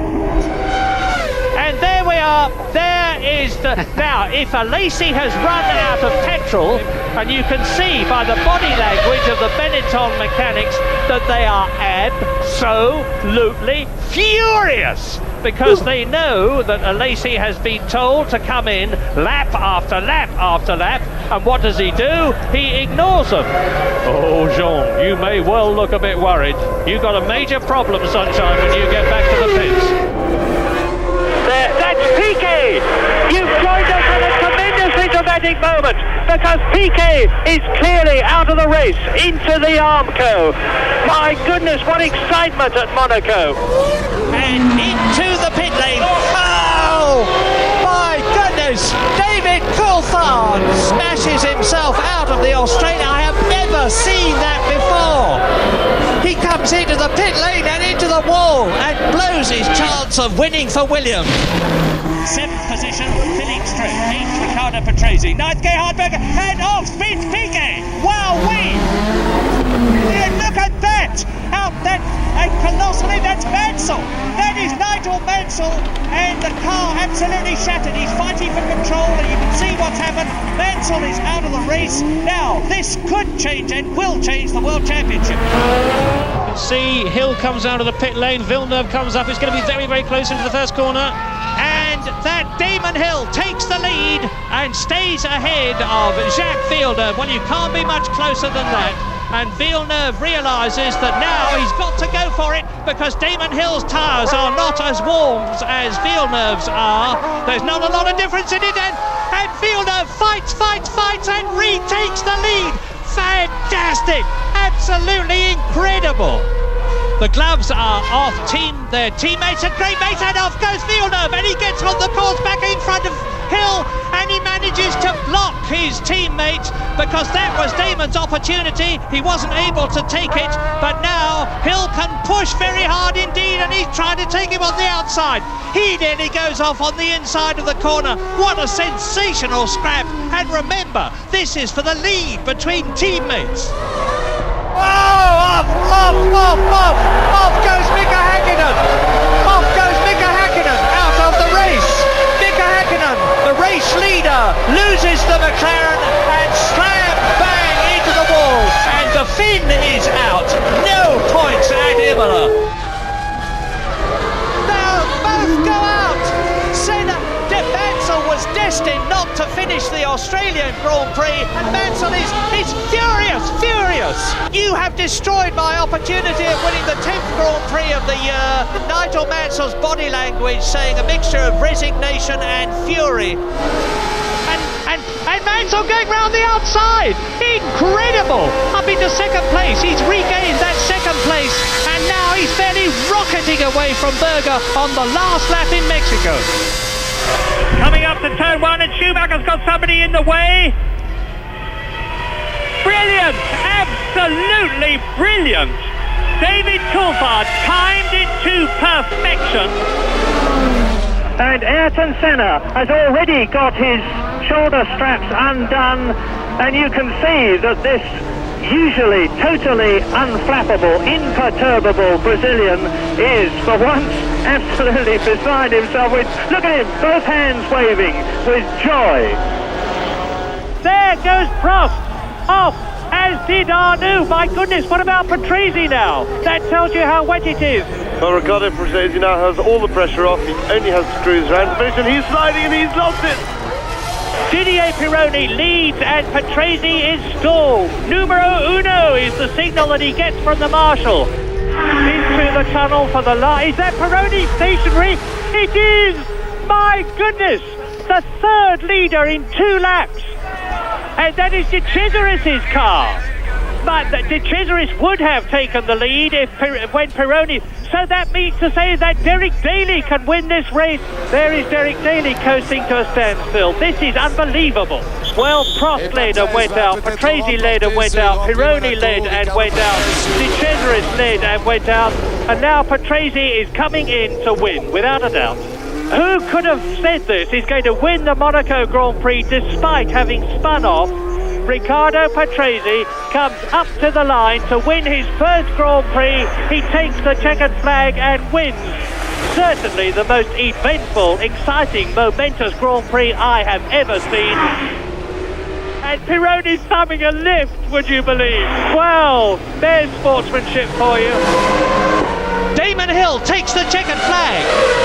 And there we are. There is the... Now, if Alesi has run out of petrol, and you can see by the body language of the Benetton mechanics that they are absolutely furious, because they know that Alesi has been told to come in lap after lap after lap, and what does he do? He ignores them. Oh, Jean, you may well look a bit worried. You've got a major problem, Sunshine, when you get back to the pits. That's Piquet! You've joined us at a tremendously dramatic moment, because Piquet is clearly out of the race into the Armco. My goodness, what excitement at Monaco! And into the pit lane. Oh, my goodness! David Coulthard smashes himself out of the Australian. I have never seen that before. He comes into the pit lane and into the wall and blows his chance of winning for Williams. 7th position, Philippe Struck. 8th, Riccardo Patrese. 9th, Gerhard Berger. And off speeds Piquet. Wow-wee! Yeah, look at that! Out that, and colossally, that's Mansell. That is Nigel Mansell, and the car absolutely shattered. He's fighting for control, and you can see what's happened. Mansell is out of the race. Now, this could change and will change the World Championship. You can see Hill comes out of the pit lane, Villeneuve comes up. It's going to be very, very close into the first corner. And that Damon Hill takes the lead and stays ahead of Jacques Villeneuve. Well, you can't be much closer than that. And Villeneuve realises that now he's got to go for it, because Damon Hill's tyres are not as warm as Villeneuve's are. There's not a lot of difference in it, and Villeneuve fights and retakes the lead. Fantastic! Absolutely incredible! The gloves are off their teammates, and great mates, and off goes Villeneuve, and he gets on the course back in front of Hill, and he manages to block his teammate, because that was Damon's opportunity. He wasn't able to take it, but now Hill can push very hard indeed, and he's trying to take him on the outside. He nearly goes off on the inside of the corner. What a sensational scrap, and remember, this is for the lead between teammates. Oh, off goes Mika Häkkinen. Off goes Mika Häkkinen out of the race. Mika Häkkinen, the race leader, loses the McLaren and slam bang into the wall. And the Finn is out. No points at Imola. Now both go out. Mansell was destined not to finish the Australian Grand Prix, and Mansell is furious. You have destroyed my opportunity of winning the 10th Grand Prix of the year. Nigel Mansell's body language saying a mixture of resignation and fury. And Mansell going round the outside. Incredible! Up into second place. He's regained that second place, and now he's fairly rocketing away from Berger on the last lap in Mexico. Coming up to turn 1, and Schumacher's got somebody in the way. Brilliant! Absolutely brilliant! David Coulthard timed it to perfection. And Ayrton Senna has already got his shoulder straps undone, and you can see that this usually totally unflappable, imperturbable Brazilian is for once absolutely beside himself. Look at him, both hands waving with joy. There goes Prost off, as did Arnoux. My goodness, what about Patrese now? That tells you how wet it is. Well, Riccardo Patrese now has all the pressure off. He only has to cruise around the finish, and he's sliding and he's lost it. Didier Pironi leads, and Patrese is stalled. Numero uno is the signal that he gets from the marshal. Into the tunnel for the line. Is that Pironi stationary? It is! My goodness! The third leader in 2 laps. And that is De Cesaris's car. But De Cesaris would have taken the lead when Pironi... So that means to say that Derek Daly can win this race. There is Derek Daly coasting to a standstill. This is unbelievable. Well, Prost led and went out, Patrese led and went out, Pironi led and went out, De Cesaris led and went out, and now Patrese is coming in to win, without a doubt. Who could have said this? He's going to win the Monaco Grand Prix despite having spun off. Riccardo Patrese comes up to the line to win his first Grand Prix. He takes the checkered flag and wins certainly the most eventful, exciting, momentous Grand Prix I have ever seen. And Pironi's thumbing a lift, would you believe? Well, there's sportsmanship for you. Damon Hill takes the checkered flag,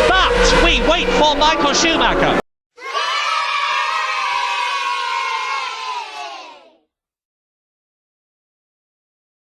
but we wait for Michael Schumacher.